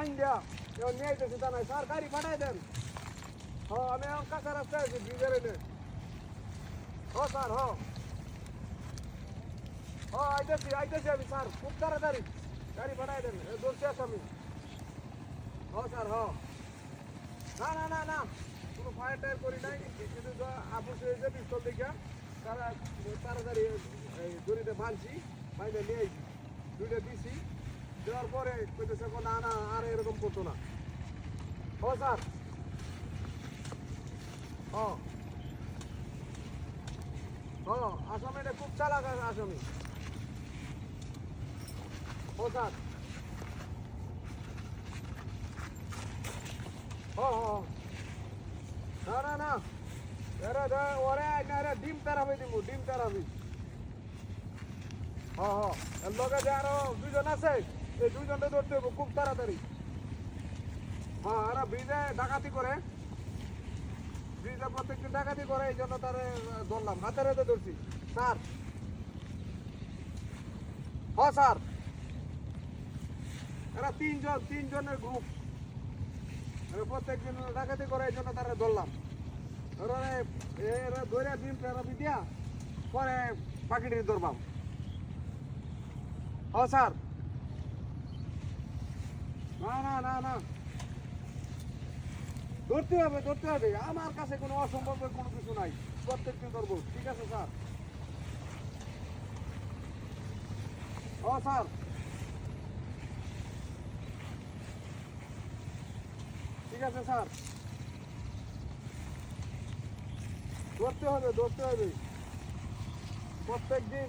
ভাঙ্গা এবার নিয়ে যেতে তা নাই স্যার গাড়ি পাঠাই দেন। হ্যাঁ আমি এখন কাঁচা রাস্তায় আছি ব্রিজের এনে। হ স্যার হ আইতেছি আমি স্যার খুব তাড়াতাড়ি গাড়ি পাঠাই দেন দোষে আছি আমি। হ স্যার হ না না না না কোনো ফায়ার টায়ার করি নাই কিন্তু আপস হয়েছে পিস্তল দেখে তারা তাড়াতাড়ি দড়িতে বাঁধছি বাইরে নিয়ে আইছি দুইটা দিছি দেওয়ার পরে কইতেছে না না আর এরকম করতো না। হ স্যার হ হ আসামি এটা খুব চালাক আসামি। ও স্যার হ হ না না না ওরে না ডিম তেরাবি দিব ডিম তেরাবি। হ্যাঁ হ্যাঁ এর লগে যে আরো দুইজন আছে এই দুইজনটা ধরতে হবে খুব তাড়াতাড়ি। হ্যাঁ এরা ব্রিজে ডাকাতি করে ব্রিজে প্রত্যেকদিন ডাকাতি করে এই জন্য তারে ধরলাম হাতে হাতে ধরছি স্যার। হ্যাঁ স্যার এরা তিনজনের গ্রুপ প্রত্যেকদিন ডাকাতি করে এই জন্য তারা ধরলাম। এরা ধরে ডিম তেরাবি দিয়া পরে পাখিটি ধরবাম। ও স্যার না না না না ধরতে হবে আমার কাছে কোনো অসম্ভবের কোনো কিছু নাই প্রত্যেকদিন ধরবো ঠিক আছে স্যার। ও স্যার ঠিক আছে স্যার ধরতে হবে প্রত্যেকদিন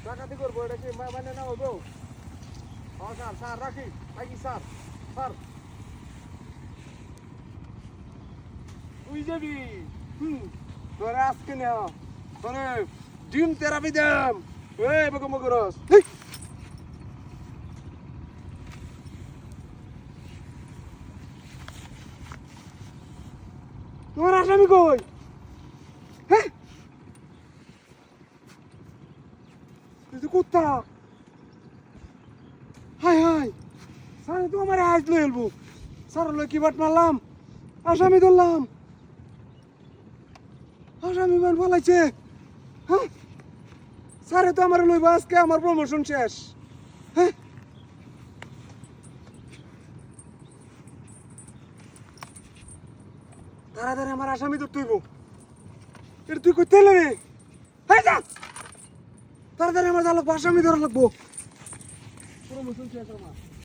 ডাকাতি করবো এটা কি মানে না হবো। হ্যাঁ স্যার স্যার রাখি স্যার স্যার তুই যাবি তোরে আজকে না তোরে ডিম তেরাবি দাম এই বকো মগরস তোমার আসামি কই হ্যাঁ তুই কুত্তা হাই হাই স্যার তো আমার আজ লই এলবো স্যার লই কি বাট মারলাম আসামি ধরলাম আসামি মান বলাইছে হ্যাঁ স্যারে তো আমার লইবা আজকে আমার প্রমোশন শেষ হ্যাঁ তাড়াতাড়ি আমার আসামি ধরতে হইব এটা তুই করতে এলে রে হ্যাঁ যা তাড়াতাড়ি আমার যা লাগবো আসামি ধরা লাগবো প্রমোশন শেষ আমার।